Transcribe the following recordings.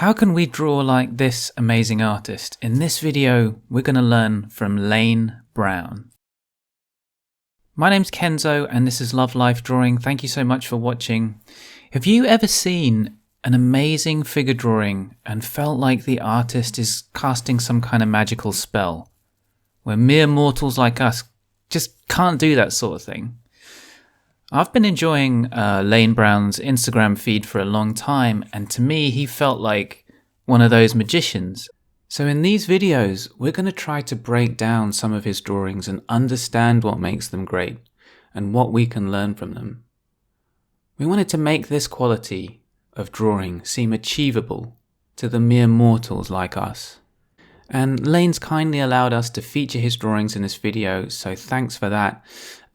How can we draw like this amazing artist? In this video, we're going to learn from Lane Brown. My name's Kenzo and this is Love Life Drawing. Thank you so much for watching. Have you ever seen an amazing figure drawing and felt like the artist is casting some kind of magical spell, where mere mortals like us just can't do that sort of thing? I've been enjoying Lane Brown's Instagram feed for a long time, and to me he felt like one of those magicians. So in these videos we're going to try to break down some of his drawings and understand what makes them great and what we can learn from them. We wanted to make this quality of drawing seem achievable to the mere mortals like us. And Lane's kindly allowed us to feature his drawings in this video, so thanks for that.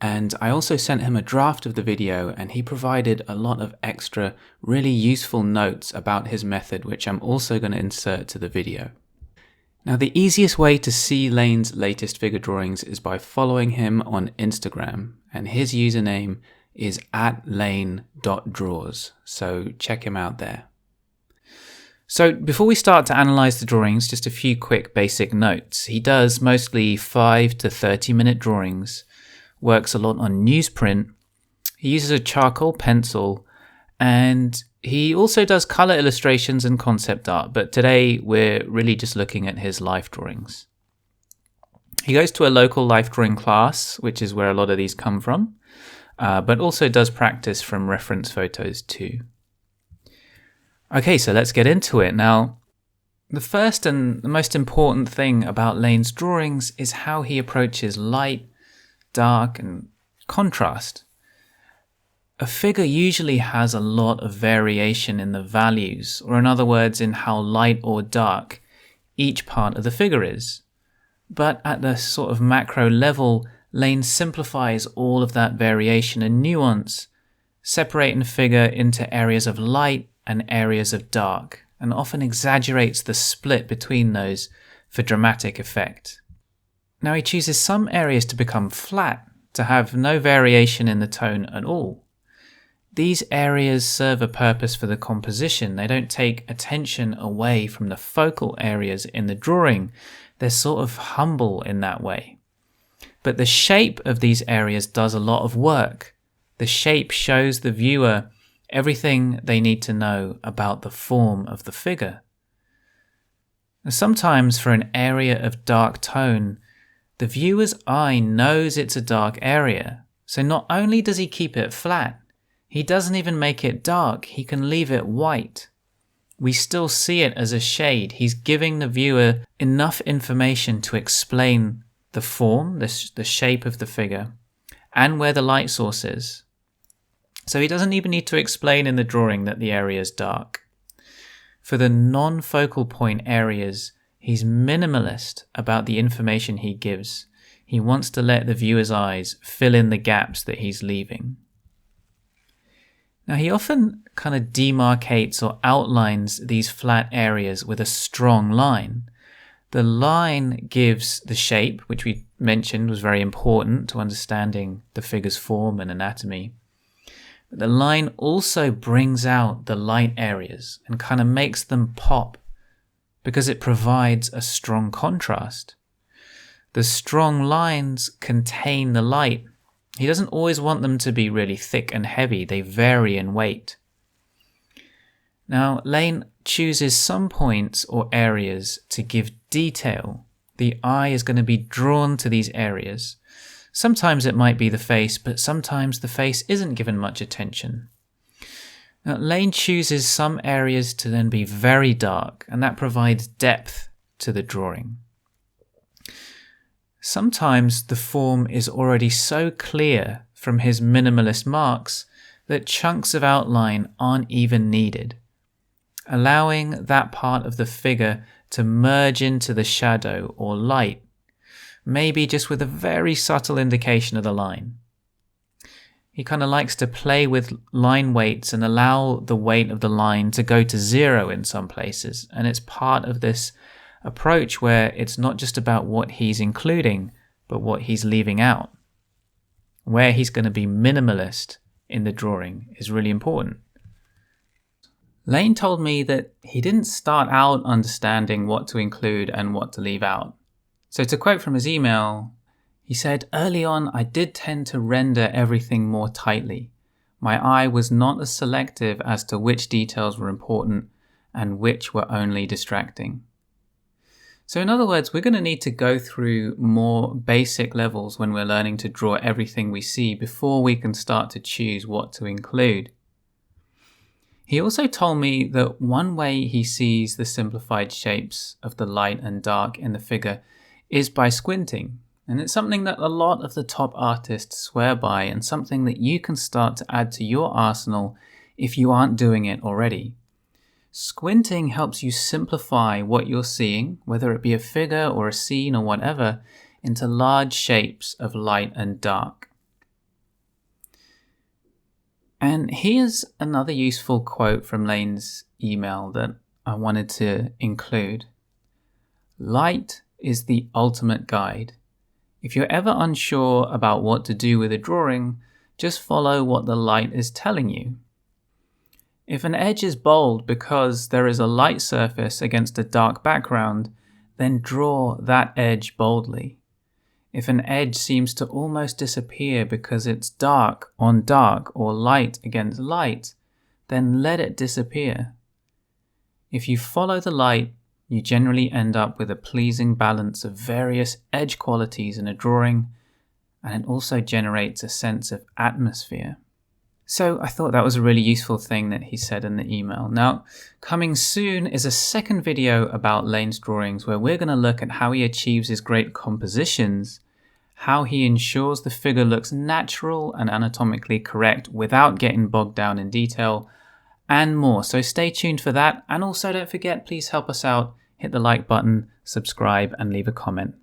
And I also sent him a draft of the video and he provided a lot of extra really useful notes about his method, which I'm also going to insert to the video. Now, the easiest way to see Lane's latest figure drawings is by following him on Instagram, and his username is @lane.draws, so check him out there. So before we start to analyze the drawings, just a few quick basic notes. He does mostly 5 to 30 minute drawings, works a lot on newsprint. He uses a charcoal pencil, and he also does color illustrations and concept art, but today we're really just looking at his life drawings. He goes to a local life drawing class, which is where a lot of these come from, but also does practice from reference photos too. Okay, so let's get into it. Now, the first and the most important thing about Lane's drawings is how he approaches light, dark, and contrast. A figure usually has a lot of variation in the values, or in other words, in how light or dark each part of the figure is. But at the sort of macro level, Lane simplifies all of that variation and nuance, separating the figure into areas of light and areas of dark, and often exaggerates the split between those for dramatic effect. Now, he chooses some areas to become flat, to have no variation in the tone at all. These areas serve a purpose for the composition. They don't take attention away from the focal areas in the drawing. They're sort of humble in that way. But the shape of these areas does a lot of work. The shape shows the viewer everything they need to know about the form of the figure. Sometimes for an area of dark tone, the viewer's eye knows it's a dark area, so not only does he keep it flat, he doesn't even make it dark, he can leave it white. We still see it as a shade. He's giving the viewer enough information to explain the form, the shape of the figure, and where the light source is. So he doesn't even need to explain in the drawing that the area is dark. For the non-focal point areas, he's minimalist about the information he gives. He wants to let the viewer's eyes fill in the gaps that he's leaving. Now, he often kind of demarcates or outlines these flat areas with a strong line. The line gives the shape, which we mentioned was very important to understanding the figure's form and anatomy. But the line also brings out the light areas and kind of makes them pop, because it provides a strong contrast. The strong lines contain the light. He doesn't always want them to be really thick and heavy. They vary in weight. Now, Lane chooses some points or areas to give detail. The eye is going to be drawn to these areas. Sometimes it might be the face, but sometimes the face isn't given much attention. Now, Lane chooses some areas to then be very dark, and that provides depth to the drawing. Sometimes the form is already so clear from his minimalist marks that chunks of outline aren't even needed, allowing that part of the figure to merge into the shadow or light, maybe just with a very subtle indication of the line. He kind of likes to play with line weights and allow the weight of the line to go to 0 in some places. And it's part of this approach where it's not just about what he's including, but what he's leaving out. Where he's going to be minimalist in the drawing is really important. Lane told me that he didn't start out understanding what to include and what to leave out. So to quote from his email, he said, "Early on, I did tend to render everything more tightly. My eye was not as selective as to which details were important and which were only distracting." So in other words, we're going to need to go through more basic levels when we're learning to draw everything we see before we can start to choose what to include. He also told me that one way he sees the simplified shapes of the light and dark in the figure is by squinting. And it's something that a lot of the top artists swear by, and something that you can start to add to your arsenal if you aren't doing it already. Squinting helps you simplify what you're seeing, whether it be a figure or a scene or whatever, into large shapes of light and dark. And here's another useful quote from Lane's email that I wanted to include. "Light is the ultimate guide. If you're ever unsure about what to do with a drawing, just follow what the light is telling you. If an edge is bold because there is a light surface against a dark background, then draw that edge boldly. If an edge seems to almost disappear because it's dark on dark or light against light, then let it disappear. If you follow the light, you generally end up with a pleasing balance of various edge qualities in a drawing, and it also generates a sense of atmosphere." So I thought that was a really useful thing that he said in the email. Now, coming soon is a second video about Lane's drawings where we're going to look at how he achieves his great compositions, how he ensures the figure looks natural and anatomically correct without getting bogged down in detail, and more. So stay tuned for that. And also don't forget, please help us out, hit the like button, subscribe, and leave a comment.